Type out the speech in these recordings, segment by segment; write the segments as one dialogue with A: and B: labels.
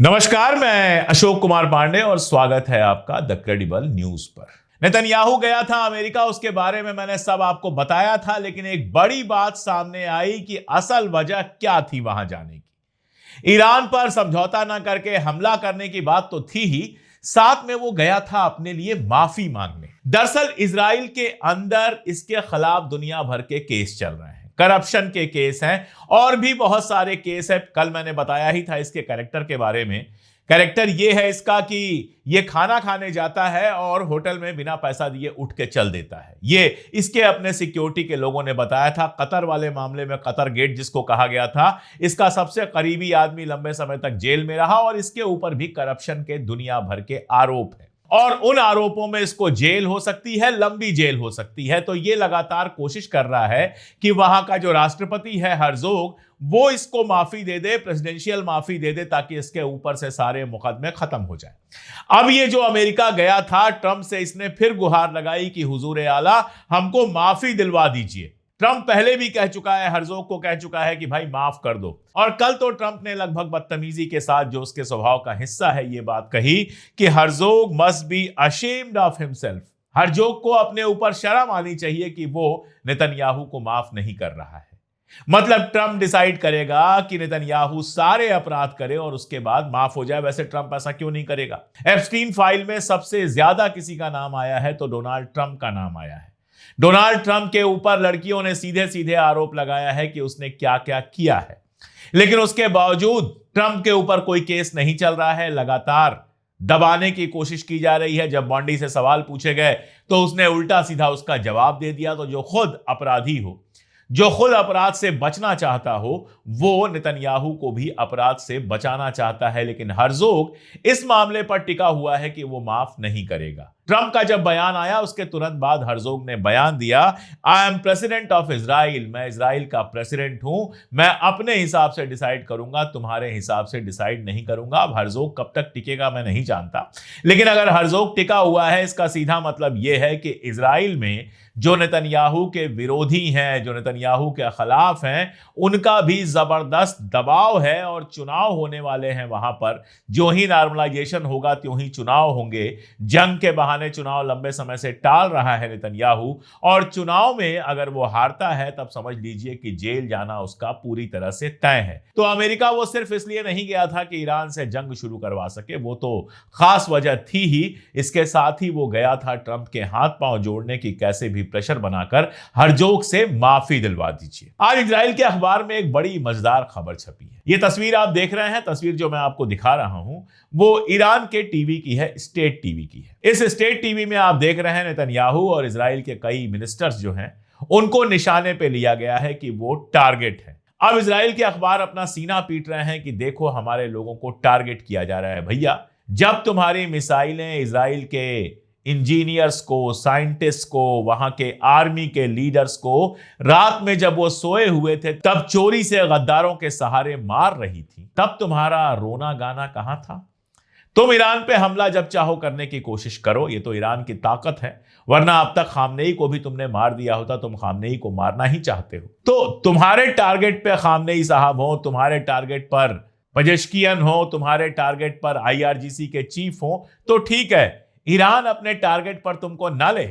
A: नमस्कार, मैं अशोक कुमार पांडे और स्वागत है आपका द क्रेडिबल न्यूज पर। नेतन्याहू गया था अमेरिका, उसके बारे में मैंने सब आपको बताया था, लेकिन एक बड़ी बात सामने आई कि असल वजह क्या थी वहां जाने की। ईरान पर समझौता ना करके हमला करने की बात तो थी ही, साथ में वो गया था अपने लिए माफी मांगने। दरअसल इजराइल के अंदर इसके खिलाफ दुनिया भर के केस चल रहे हैं, करप्शन के केस हैं और भी बहुत सारे केस है। कल मैंने बताया ही था इसके कैरेक्टर के बारे में। कैरेक्टर ये है इसका कि ये खाना खाने जाता है और होटल में बिना पैसा दिए उठ के चल देता है। ये इसके अपने सिक्योरिटी के लोगों ने बताया था। कतर वाले मामले में कतर गेट जिसको कहा गया था, इसका सबसे करीबी आदमी लंबे समय तक जेल में रहा और इसके ऊपर भी करप्शन के दुनिया भर के आरोप है और उन आरोपों में इसको जेल हो सकती है, लंबी जेल हो सकती है। तो ये लगातार कोशिश कर रहा है कि वहां का जो राष्ट्रपति है हर्जोग, वो इसको माफी दे दे, प्रेसिडेंशियल माफी दे दे, ताकि इसके ऊपर से सारे मुकदमे खत्म हो जाए। अब ये जो अमेरिका गया था ट्रंप से, इसने फिर गुहार लगाई कि हुजूर आला हमको माफी दिलवा दीजिए। ट्रंप पहले भी कह चुका है, हर्जोग को कह चुका है कि भाई माफ कर दो। और कल तो ट्रंप ने लगभग बदतमीजी के साथ, जो उसके स्वभाव का हिस्सा है, ये बात कही कि Herzog must be ashamed of himself. Herzog को अपने ऊपर शर्म आनी चाहिए कि वो नेतन्याहू को माफ नहीं कर रहा है। मतलब ट्रंप डिसाइड करेगा कि नेतन्याहू सारे अपराध करे और उसके बाद माफ हो जाए। वैसे ट्रंप ऐसा क्यों नहीं करेगा? एप्स्टीन फाइल में सबसे ज्यादा किसी का नाम आया है तो डोनाल्ड ट्रंप का नाम आया है। डोनाल्ड ट्रंप के ऊपर लड़कियों ने सीधे सीधे आरोप लगाया है कि उसने क्या क्या किया है, लेकिन उसके बावजूद ट्रंप के ऊपर कोई केस नहीं चल रहा है। लगातार दबाने की कोशिश की जा रही है। जब बॉन्डी से सवाल पूछे गए तो उसने उल्टा सीधा उसका जवाब दे दिया। तो जो खुद अपराधी हो, जो खुद अपराध से बचना चाहता हो, वो नेतन्याहू को भी अपराध से बचाना चाहता है। लेकिन हर्जोग इस मामले पर टिका हुआ है कि वो माफ नहीं करेगा। ट्रंप का जब बयान आया उसके तुरंत बाद हर्जोग ने बयान दिया, I am president of Israel, मैं इजराइल का प्रेसिडेंट हूं, मैं अपने हिसाब से डिसाइड करूंगा, तुम्हारे हिसाब से डिसाइड नहीं करूंगा। अब हर्जोग कब तक टिकेगा मैं नहीं जानता, लेकिन अगर हर्जोग टिका हुआ है, इसका सीधा मतलब यह है कि इजराइल में जो नेतन्याहू के विरोधी हैं, जो नेतन्याहू के खिलाफ हैं, उनका भी जबरदस्त दबाव है और चुनाव होने वाले हैं वहां पर। जो ही नॉर्मलाइजेशन होगा त्यों ही चुनाव होंगे। जंग के बहाने चुनाव लंबे समय से टाल रहा है नेतन्याहू, और चुनाव में अगर वो हारता है तब समझ लीजिए कि जेल जाना उसका पूरी तरह से तय है। तो अमेरिका वो सिर्फ इसलिए नहीं गया था कि ईरान से जंग शुरू करवा सके, वो तो खास वजह थी ही। इसके साथ ही वो गया था ट्रंप के हाथ पांव जोड़ने की, कैसे भी प्रेशर बनाकर हर्जोग से माफी दिलवा दीजिए। आज इजराइल के अखबार में एक बड़ी मजेदार खबर छपी है। ये तस्वीर आप देख रहे हैं, तस्वीर जो मैं आपको दिखा रहा हूं वो ईरान के टीवी की है, स्टेट टीवी की है। इस स्टेट टीवी में आप देख रहे हैं नेतन्याहू और इजराइल के कई मिनिस्टर्स जो हैं उनको निशाने पे लिया गया है कि वो टारगेट है। अब इजराइल के अखबार अपना सीना पीट रहे हैं कि देखो हमारे लोगों को टारगेट किया जा रहा है। भैया, जब तुम्हारी मिसाइलें इजराइल के इंजीनियर्स को, साइंटिस्ट को, वहां के आर्मी के लीडर्स को रात में जब वो सोए हुए थे तब चोरी से गद्दारों के सहारे मार रही थी, तब तुम्हारा रोना गाना कहां था? तुम ईरान पे हमला जब चाहो करने की कोशिश करो, ये तो ईरान की ताकत है, वरना अब तक खामनेई को भी तुमने मार दिया होता। तुम खामनेई को मारना ही चाहते हो। तो तुम्हारे टारगेट पे खामनेई साहब हो, तुम्हारे टारगेट पर पेजेश्कियन हो, तुम्हारे टारगेट पर IRGC के चीफ हो, तो ठीक है, ईरान अपने टारगेट पर तुमको ना ले।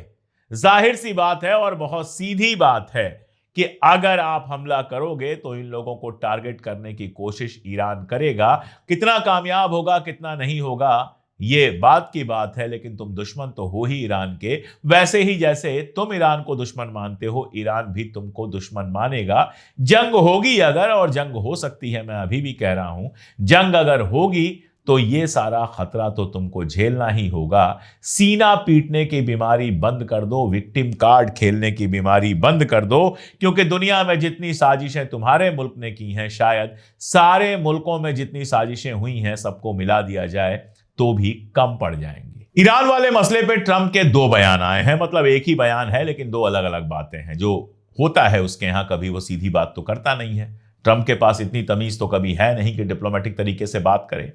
A: जाहिर सी बात है और बहुत सीधी बात है कि अगर आप हमला करोगे तो इन लोगों को टारगेट करने की कोशिश ईरान करेगा। कितना कामयाब होगा, कितना नहीं होगा, ये बात की बात है, लेकिन तुम दुश्मन तो हो ही ईरान के। वैसे ही जैसे तुम ईरान को दुश्मन मानते हो, ईरान भी तुमको दुश्मन मानेगा। जंग होगी अगर, और जंग हो सकती है, मैं अभी भी कह रहा हूं, जंग अगर होगी तो ये सारा खतरा तो तुमको झेलना ही होगा। सीना पीटने की बीमारी बंद कर दो, विक्टिम कार्ड खेलने की बीमारी बंद कर दो, क्योंकि दुनिया में जितनी साजिशें तुम्हारे मुल्क ने की हैं, शायद सारे मुल्कों में जितनी साजिशें हुई हैं सबको मिला दिया जाए तो भी कम पड़ जाएंगी। ईरान वाले मसले पे ट्रंप के 2 बयान आए हैं। मतलब एक ही बयान है लेकिन 2 अलग अलग बातें हैं। जो होता है उसके यहां, कभी वो सीधी बात तो करता नहीं है। ट्रंप के पास इतनी तमीज तो कभी है नहीं कि डिप्लोमेटिक तरीके से बात करे।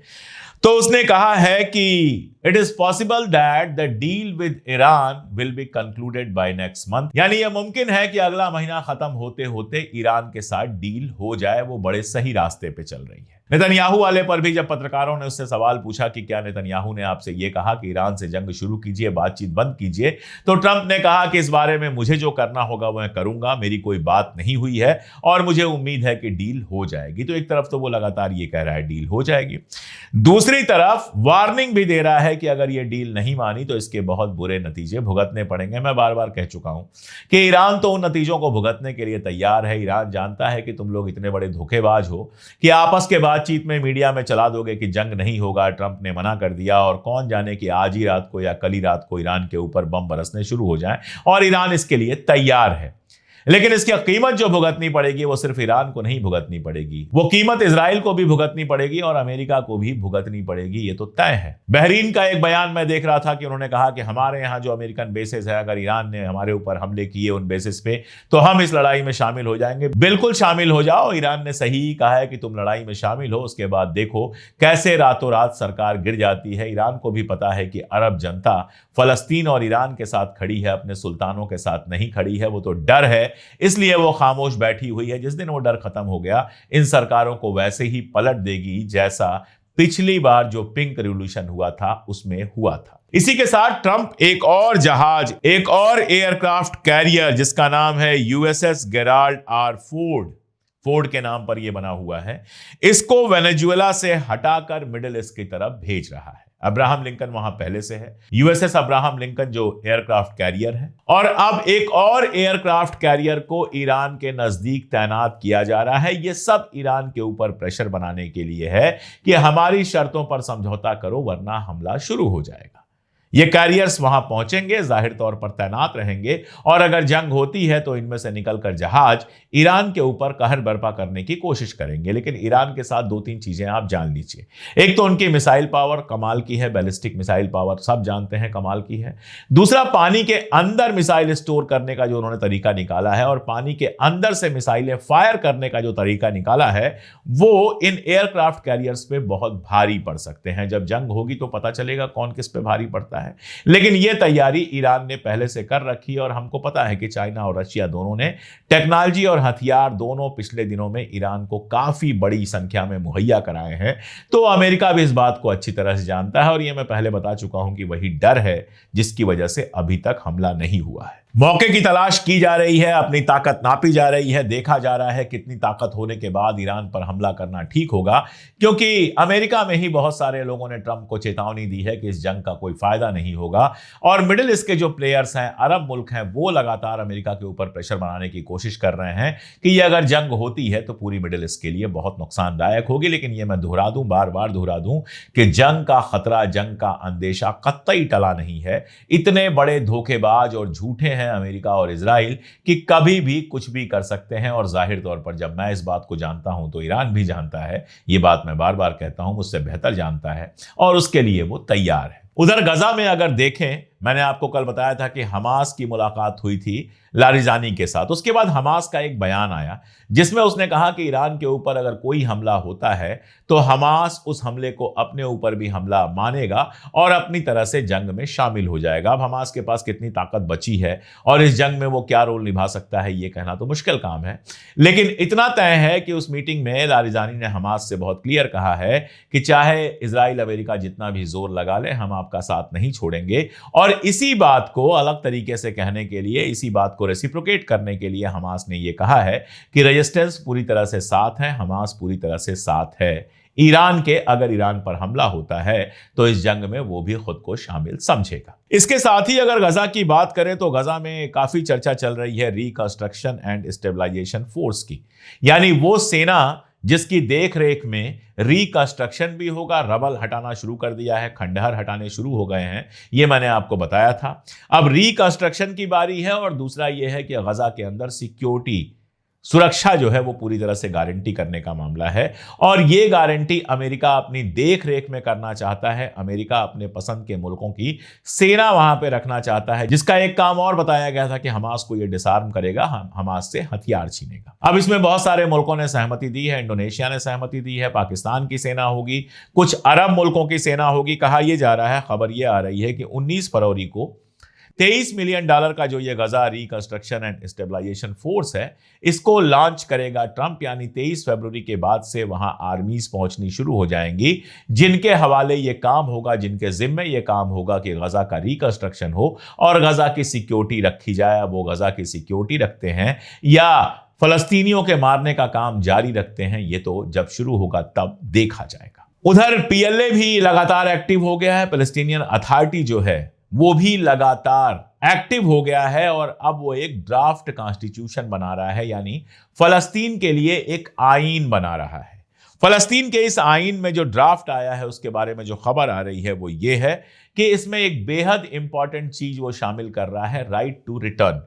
A: तो उसने कहा है कि it is possible that the deal with Iran will be concluded by next month, यानी यह मुमकिन है कि अगला महीना खत्म होते होते ईरान के साथ डील हो जाए। वो बड़े सही रास्ते पे चल रही है। नेतन्याहू वाले पर भी जब पत्रकारों ने उससे सवाल पूछा कि क्या नेतन्याहू ने आपसे यह कहा कि ईरान से जंग शुरू कीजिए, बातचीत बंद कीजिए, तो ट्रंप ने कहा कि इस बारे में मुझे जो करना होगा वह करूंगा, मेरी कोई बात नहीं हुई है और मुझे उम्मीद है कि डील हो जाएगी। तो एक तरफ तो वो लगातार ये कह रहा है डील हो जाएगी, दूसरी तरफ वार्निंग भी दे रहा है कि अगर ये डील नहीं मानी तो इसके बहुत बुरे नतीजे भुगतने पड़ेंगे। मैं बार बार कह चुका हूं कि ईरान तो उन नतीजों को भुगतने के लिए तैयार है। ईरान जानता है कि तुम लोग इतने बड़े धोखेबाज हो कि आपस के बातचीत में मीडिया में चला दोगे कि जंग नहीं होगा, ट्रंप ने मना कर दिया, और कौन जाने कि आज ही रात को या कल ही रात को ईरान के ऊपर बम बरसने शुरू हो जाए, और ईरान इसके लिए तैयार है। लेकिन इसकी कीमत जो भुगतनी पड़ेगी वो सिर्फ ईरान को नहीं भुगतनी पड़ेगी, वो कीमत इजराइल को भी भुगतनी पड़ेगी और अमेरिका को भी भुगतनी पड़ेगी, ये तो तय है। बहरीन का एक बयान मैं देख रहा था कि उन्होंने कहा कि हमारे यहां जो अमेरिकन बेसिस है, अगर ईरान ने हमारे ऊपर हमले किए उन बेसिस पे, तो हम इस लड़ाई में शामिल हो जाएंगे। बिल्कुल शामिल हो जाओ, ईरान ने सही कहा है कि तुम लड़ाई में शामिल हो, उसके बाद देखो कैसे रातों रात सरकार गिर जाती है। ईरान को भी पता है कि अरब जनता फलस्तीन और ईरान के साथ खड़ी है, अपने सुल्तानों के साथ नहीं खड़ी है। वो तो डर है, इसलिए वो खामोश बैठी हुई है। जिस दिन वो डर खत्म हो गया, इन सरकारों को वैसे ही पलट देगी जैसा पिछली बार जो पिंक रिवॉल्यूशन हुआ था उसमें हुआ था। इसी के साथ ट्रंप एक और जहाज, एक और एयरक्राफ्ट कैरियर जिसका नाम है यूएसएस गेराल्ड आर फोर्ड के नाम पर यह बना हुआ है, इसको वेनेजुएला से हटाकर मिडिल ईस्ट की तरफ भेज रहा है। अब्राहम लिंकन वहां पहले से है, यूएसएस अब्राहम लिंकन जो एयरक्राफ्ट कैरियर है, और अब एक और एयरक्राफ्ट कैरियर को ईरान के नजदीक तैनात किया जा रहा है। यह सब ईरान के ऊपर प्रेशर बनाने के लिए है कि हमारी शर्तों पर समझौता करो वरना हमला शुरू हो जाएगा। ये कैरियर्स वहां पहुंचेंगे, जाहिर तौर पर तैनात रहेंगे, और अगर जंग होती है तो इनमें से निकलकर जहाज ईरान के ऊपर कहर बर्पा करने की कोशिश करेंगे। लेकिन ईरान के साथ दो तीन चीजें आप जान लीजिए। एक तो उनकी मिसाइल पावर कमाल की है, बैलिस्टिक मिसाइल पावर सब जानते हैं कमाल की है। दूसरा, पानी के अंदर मिसाइल स्टोर करने का जो उन्होंने तरीका निकाला है और पानी के अंदर से मिसाइलें फायर करने का जो तरीका निकाला है, वो इन एयरक्राफ्ट कैरियर्स पे बहुत भारी पड़ सकते हैं। जब जंग होगी तो पता चलेगा कौन किस पे भारी पड़ता है। लेकिन यह तैयारी ईरान ने पहले से कर रखी है, और हमको पता है कि चाइना और रशिया दोनों ने टेक्नोलॉजी और हथियार दोनों पिछले दिनों में ईरान को काफी बड़ी संख्या में मुहैया कराए हैं। तो अमेरिका भी इस बात को अच्छी तरह से जानता है, और यह मैं पहले बता चुका हूं कि वही डर है जिसकी वजह से अभी तक हमला नहीं हुआ है। मौके की तलाश की जा रही है, अपनी ताकत नापी जा रही है, देखा जा रहा है कितनी ताकत होने के बाद ईरान पर हमला करना ठीक होगा, क्योंकि अमेरिका में ही बहुत सारे लोगों ने ट्रंप को चेतावनी दी है कि इस जंग का कोई फायदा नहीं होगा, और मिडिल ईस्ट के जो प्लेयर्स हैं, अरब मुल्क हैं, वो लगातार अमेरिका के ऊपर प्रेशर बनाने की कोशिश कर रहे हैं कि ये अगर जंग होती है तो पूरी मिडिल ईस्ट के लिए बहुत नुकसानदायक होगी। लेकिन ये मैं दोहरा दूं, बार बार दोहरा दूं कि जंग का खतरा, जंग का अंदेशा कतई टला नहीं है। इतने बड़े धोखेबाज और झूठे हैं अमेरिका और इजराइल कि कभी भी कुछ भी कर सकते हैं, और जाहिर तौर पर जब मैं इस बात को जानता हूं तो ईरान भी जानता है। ये बात मैं बार बार कहता हूं, मुझसे बेहतर जानता है, और उसके लिए वो तैयार है। उधर गजा में अगर देखें, मैंने आपको कल बताया था कि हमास की मुलाकात हुई थी लारिजानी के साथ। उसके बाद हमास का एक बयान आया जिसमें उसने कहा कि ईरान के ऊपर अगर कोई हमला होता है तो हमास उस हमले को अपने ऊपर भी हमला मानेगा और अपनी तरह से जंग में शामिल हो जाएगा। अब हमास के पास कितनी ताकत बची है और इस जंग में वो क्या रोल निभा सकता है, ये कहना तो मुश्किल काम है। लेकिन इतना तय है कि उस मीटिंग में लारिजानी ने हमास से बहुत क्लियर कहा है कि चाहे इजराइल अमेरिका जितना भी जोर लगा ले, हम आपका साथ नहीं छोड़ेंगे। और इसी बात को अलग तरीके से कहने के लिए, इसी बात को रेसिप्रोकेट करने के लिए हमास ने यह कहा है कि रेजिस्टेंस पूरी तरह से साथ है, हमास पूरी तरह से साथ है ईरान के। अगर ईरान पर हमला होता है तो इस जंग में वो भी खुद को शामिल समझेगा। इसके साथ ही अगर गजा की बात करें तो गजा में काफी चर्चा चल रही है रिकंस्ट्रक्शन एंड स्टेबलाइजेशन फोर्स की, यानी वो सेना जिसकी देख रेख में रिकंस्ट्रक्शन भी होगा। रबल हटाना शुरू कर दिया है, खंडहर हटाने शुरू हो गए हैं, ये मैंने आपको बताया था। अब रिकंस्ट्रक्शन की बारी है, और दूसरा ये है कि गजा के अंदर सिक्योरिटी, सुरक्षा जो है वो पूरी तरह से गारंटी करने का मामला है। और ये गारंटी अमेरिका अपनी देख रेख में करना चाहता है। अमेरिका अपने पसंद के मुल्कों की सेना वहां पे रखना चाहता है, जिसका एक काम और बताया गया था कि हमास को ये डिसआर्म करेगा, हमास से हथियार छीनेगा। अब इसमें बहुत सारे मुल्कों ने सहमति दी है। इंडोनेशिया ने सहमति दी है, पाकिस्तान की सेना होगी, कुछ अरब मुल्कों की सेना होगी। कहा यह जा रहा है, खबर यह आ रही है कि 19 फरवरी को $23 मिलियन का जो ये गजा रिकंस्ट्रक्शन एंड स्टेबलाइजेशन फोर्स है, इसको लॉन्च करेगा ट्रंप। यानी 23 फरवरी के बाद से वहां आर्मीज पहुंचनी शुरू हो जाएंगी, जिनके हवाले ये काम होगा, जिनके जिम्मे ये काम होगा कि गजा का रिकंस्ट्रक्शन हो और गजा की सिक्योरिटी रखी जाए। वो गजा की सिक्योरिटी रखते हैं या फलस्तीनियों के मारने का काम जारी रखते हैं, ये तो जब शुरू होगा तब देखा जाएगा। उधर पीएलए भी लगातार एक्टिव हो गया है। पैलेस्टीनियन अथॉरिटी जो है वो भी लगातार एक्टिव हो गया है और अब वो एक ड्राफ्ट कॉन्स्टिट्यूशन बना रहा है, यानी फलस्तीन के लिए एक आईन बना रहा है। फलस्तीन के इस आईन में जो ड्राफ्ट आया है उसके बारे में जो खबर आ रही है वो ये है कि इसमें एक बेहद इंपॉर्टेंट चीज वो शामिल कर रहा है, राइट टू रिटर्न।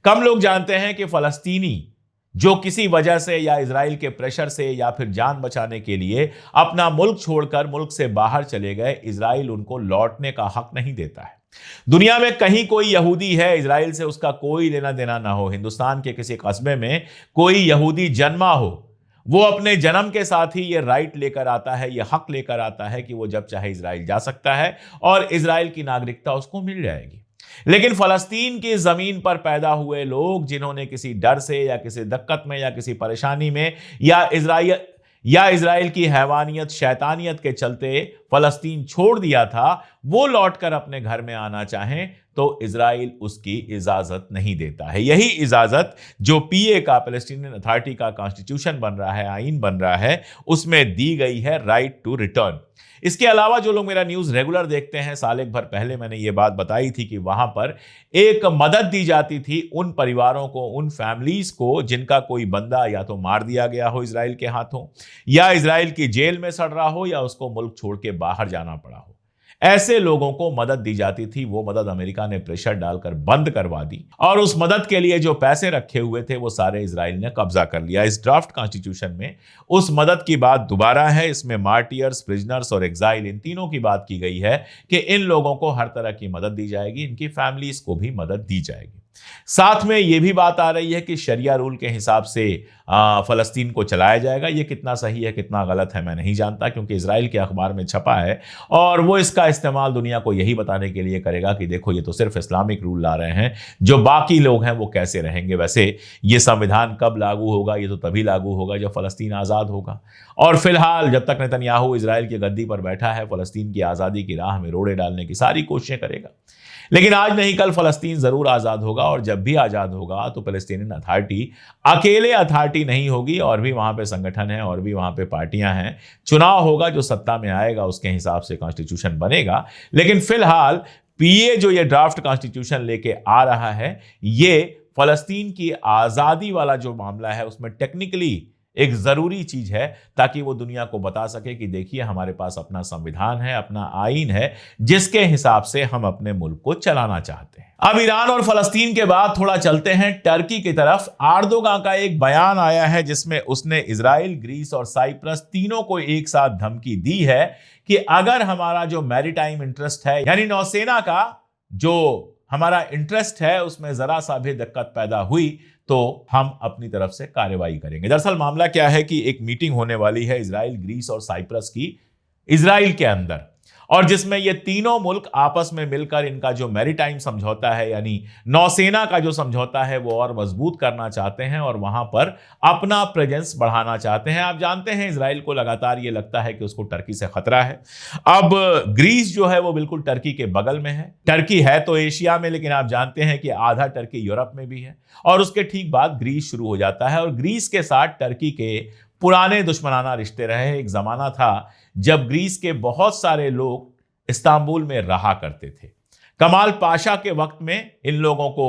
A: कम लोग जानते हैं कि फलस्तीनी जो किसी वजह से या इजराइल के प्रेशर से या फिर जान बचाने के लिए अपना मुल्क छोड़कर मुल्क से बाहर चले गए, इजराइल उनको लौटने का हक नहीं देता है। दुनिया में कहीं कोई यहूदी है, इजराइल से उसका कोई लेना देना ना हो, हिंदुस्तान के किसी कस्बे में कोई यहूदी जन्मा हो, वो अपने जन्म के साथ ही ये राइट लेकर आता है, ये हक लेकर आता है कि वो जब चाहे इजराइल जा सकता है और इजराइल की नागरिकता उसको मिल जाएगी। लेकिन फलस्तीन की जमीन पर पैदा हुए लोग जिन्होंने किसी डर से या किसी दिक्कत में या किसी परेशानी में या इजराइल की हैवानियत शैतानियत के चलते फलस्तीन छोड़ दिया था, वो लौटकर अपने घर में आना चाहें तो इजराइल उसकी इजाजत नहीं देता है। यही इजाजत जो पीए का, पैलेस्टीनियन अथॉरिटी का कॉन्स्टिट्यूशन बन रहा है, आईन बन रहा है, उसमें दी गई है, राइट टू रिटर्न। इसके अलावा जो लोग मेरा न्यूज़ रेगुलर देखते हैं, साल एक भर पहले मैंने ये बात बताई थी कि वहां पर एक मदद दी जाती थी उन परिवारों को, उन फैमिलीज को जिनका कोई बंदा या तो मार दिया गया हो इजराइल के हाथों, या इजराइल की जेल में सड़ रहा हो, या उसको मुल्क छोड़ के बाहर जाना पड़ा हो। ऐसे लोगों को मदद दी जाती थी। वो मदद अमेरिका ने प्रेशर डालकर बंद करवा दी और उस मदद के लिए जो पैसे रखे हुए थे वो सारे इजराइल ने कब्जा कर लिया। इस ड्राफ्ट कॉन्स्टिट्यूशन में उस मदद की बात दोबारा है। इसमें मार्टियर्स, प्रिजनर्स और एग्जाइल, इन तीनों की बात की गई है कि इन लोगों को हर तरह की मदद दी जाएगी, इनकी फैमिलीज को भी मदद दी जाएगी। साथ में यह भी बात आ रही है कि शरिया रूल के हिसाब से फलस्तीन को चलाया जाएगा। यह कितना सही है कितना गलत है मैं नहीं जानता, क्योंकि इजराइल के अखबार में छपा है और वो इसका इस्तेमाल दुनिया को यही बताने के लिए करेगा कि देखो ये तो सिर्फ इस्लामिक रूल ला रहे हैं, जो बाकी लोग हैं वो कैसे रहेंगे। वैसे ये संविधान कब लागू होगा? ये तो तभी लागू होगा जब फलस्तीन आज़ाद होगा। और फिलहाल जब तक नेतन्याहू इजराइल की गद्दी पर बैठा है, फलस्तीन की आज़ादी की राह में रोड़े डालने की सारी कोशिशें करेगा। लेकिन आज नहीं कल फलस्तीन जरूर आजाद होगा, और जब भी आजाद होगा तो पैलेस्टीनियन अथॉरिटी अकेले अथॉरिटी नहीं होगी, और भी वहां पे संगठन है और भी वहां पे पार्टियां हैं। चुनाव होगा, जो सत्ता में आएगा उसके हिसाब से कॉन्स्टिट्यूशन बनेगा। लेकिन फिलहाल पीए जो ये ड्राफ्ट कॉन्स्टिट्यूशन लेके आ रहा है, ये फलस्तीन की आजादी वाला जो मामला है उसमें टेक्निकली एक जरूरी चीज है, ताकि वो दुनिया को बता सके कि देखिए हमारे पास अपना संविधान है, अपना आईन है, जिसके हिसाब से हम अपने मुल्क को चलाना चाहते हैं। अब ईरान और फलस्तीन के बाद थोड़ा चलते हैं टर्की की तरफ। एर्दोगान का एक बयान आया है जिसमें उसने इजराइल, ग्रीस और साइप्रस तीनों को एक साथ धमकी दी है कि अगर हमारा जो मैरीटाइम इंटरेस्ट है, यानी नौसेना का जो हमारा इंटरेस्ट है, उसमें जरा सा भी दिक्कत पैदा हुई तो हम अपनी तरफ से कार्रवाई करेंगे। दरअसल मामला क्या है कि एक मीटिंग होने वाली है इजराइल, ग्रीस और साइप्रस की इजराइल के अंदर, और जिसमें ये तीनों मुल्क आपस में मिलकर इनका जो मैरीटाइम समझौता है, यानी नौसेना का जो समझौता है, वो और मजबूत करना चाहते हैं और वहां पर अपना प्रेजेंस बढ़ाना चाहते हैं। आप जानते हैं इजराइल को लगातार ये लगता है कि उसको टर्की से खतरा है। अब ग्रीस जो है वो बिल्कुल टर्की के बगल में है। टर्की है तो एशिया में, लेकिन आप जानते हैं कि आधा टर्की यूरोप में भी है, और उसके ठीक बाद ग्रीस शुरू हो जाता है। और ग्रीस के साथ टर्की के पुराने दुश्मनाना रिश्ते रहे। एक जमाना था जब ग्रीस के बहुत सारे लोग इस्तांबुल में रहा करते थे। कमाल पाशा के वक्त में इन लोगों को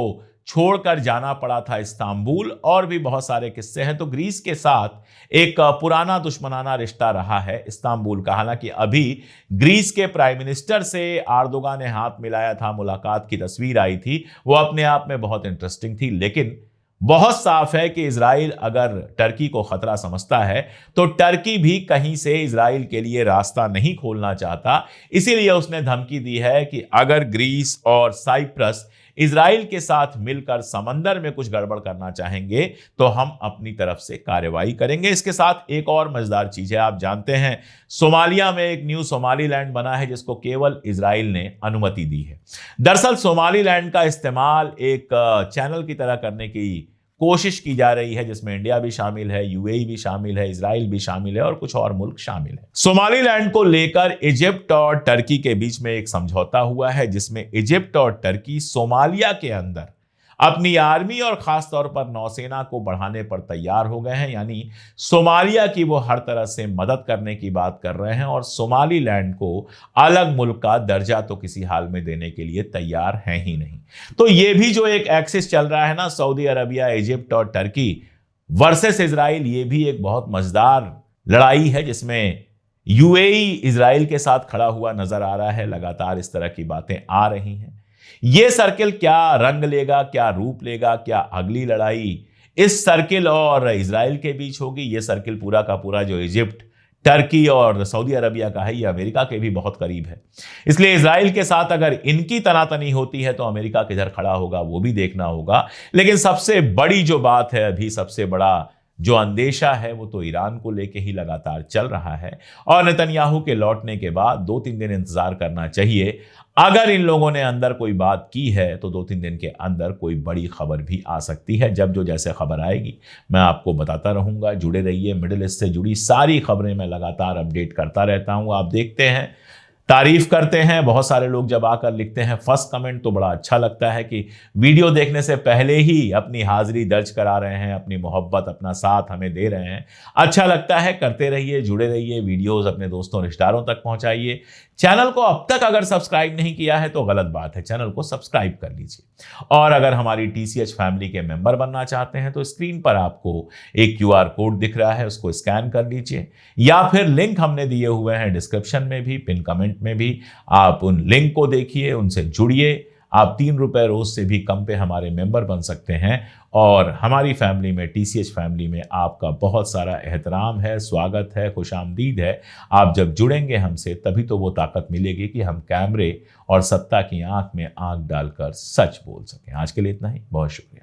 A: छोड़कर जाना पड़ा था इस्तांबुल, और भी बहुत सारे किस्से हैं। तो ग्रीस के साथ एक पुराना दुश्मनाना रिश्ता रहा है इस्तांबुल का। हालांकि अभी ग्रीस के प्राइम मिनिस्टर से एर्दोगान ने हाथ मिलाया था, मुलाकात की तस्वीर आई थी, वो अपने आप में बहुत इंटरेस्टिंग थी। लेकिन बहुत साफ है कि इजराइल अगर टर्की को खतरा समझता है तो टर्की भी कहीं से इजराइल के लिए रास्ता नहीं खोलना चाहता। इसीलिए उसने धमकी दी है कि अगर ग्रीस और साइप्रस इजराइल के साथ मिलकर समंदर में कुछ गड़बड़ करना चाहेंगे तो हम अपनी तरफ से कार्रवाई करेंगे। इसके साथ एक और मजेदार चीज है, आप जानते हैं सोमालिया में एक न्यू सोमालीलैंड बना है जिसको केवल इजराइल ने अनुमति दी है। दरअसल सोमालीलैंड का इस्तेमाल एक चैनल की तरह करने की कोशिश की जा रही है जिसमें इंडिया भी शामिल है, यूएई भी शामिल है, इजराइल भी शामिल है और कुछ और मुल्क शामिल है। सोमालीलैंड को लेकर इजिप्ट और टर्की के बीच में एक समझौता हुआ है जिसमें इजिप्ट और टर्की सोमालिया के अंदर अपनी आर्मी और खासतौर पर नौसेना को बढ़ाने पर तैयार हो गए हैं। यानी सोमालिया की वो हर तरह से मदद करने की बात कर रहे हैं और सोमालीलैंड को अलग मुल्क का दर्जा तो किसी हाल में देने के लिए तैयार हैं ही नहीं। तो ये भी जो एक एक्सिस चल रहा है ना, सऊदी अरबिया, इजिप्ट और टर्की वर्सेस इजराइल, ये भी एक बहुत मजेदार लड़ाई है जिसमें यूएई इजराइल के साथ खड़ा हुआ नजर आ रहा है। लगातार इस तरह की बातें आ रही हैं। ये सर्किल क्या रंग लेगा, क्या रूप लेगा, क्या अगली लड़ाई इस सर्किल और इजराइल के बीच होगी, ये सर्किल पूरा का पूरा जो इजिप्ट, टर्की और सऊदी अरबिया का है, ये अमेरिका के भी बहुत करीब है। इसलिए इजराइल के साथ अगर इनकी तनातनी होती है तो अमेरिका किधर खड़ा होगा वो भी देखना होगा। लेकिन सबसे बड़ी जो बात है, अभी सबसे बड़ा जो अंदेशा है वो तो ईरान को लेके ही लगातार चल रहा है और नेतन्याहू के लौटने के बाद 2-3 दिन इंतजार करना चाहिए। अगर इन लोगों ने अंदर कोई बात की है तो 2-3 दिन के अंदर कोई बड़ी खबर भी आ सकती है। जब जो जैसे खबर आएगी मैं आपको बताता रहूंगा। जुड़े रहिए, मिडिल ईस्ट से जुड़ी सारी खबरें मैं लगातार अपडेट करता रहता हूं। आप देखते हैं, तारीफ करते हैं, बहुत सारे लोग जब आकर लिखते हैं फर्स्ट कमेंट तो बड़ा अच्छा लगता है कि वीडियो देखने से पहले ही अपनी हाजिरी दर्ज करा रहे हैं, अपनी मोहब्बत, अपना साथ हमें दे रहे हैं। अच्छा लगता है, करते रहिए, जुड़े रहिए, वीडियोस अपने दोस्तों रिश्तेदारों तक पहुंचाइए। चैनल को अब तक अगर सब्सक्राइब नहीं किया है तो गलत बात है, चैनल को सब्सक्राइब कर लीजिए। और अगर हमारी टीसीएच फैमिली के मेंबर बनना चाहते हैं तो स्क्रीन पर आपको एक क्यूआर कोड दिख रहा है, उसको स्कैन कर लीजिए या फिर लिंक हमने दिए हुए हैं डिस्क्रिप्शन में भी, पिन कमेंट में भी, आप उन लिंक को देखिए, उनसे जुड़िए। आप 3 रुपए रोज से भी कम पे हमारे मेंबर बन सकते हैं और हमारी फैमिली में, टीसीएच फैमिली में आपका बहुत सारा एहतराम है, स्वागत है, खुशामदीद है। आप जब जुड़ेंगे हमसे तभी तो वो ताकत मिलेगी कि हम कैमरे और सत्ता की आंख में आंख डालकर सच बोल सकें। आज के लिए इतना ही, बहुत शुक्रिया।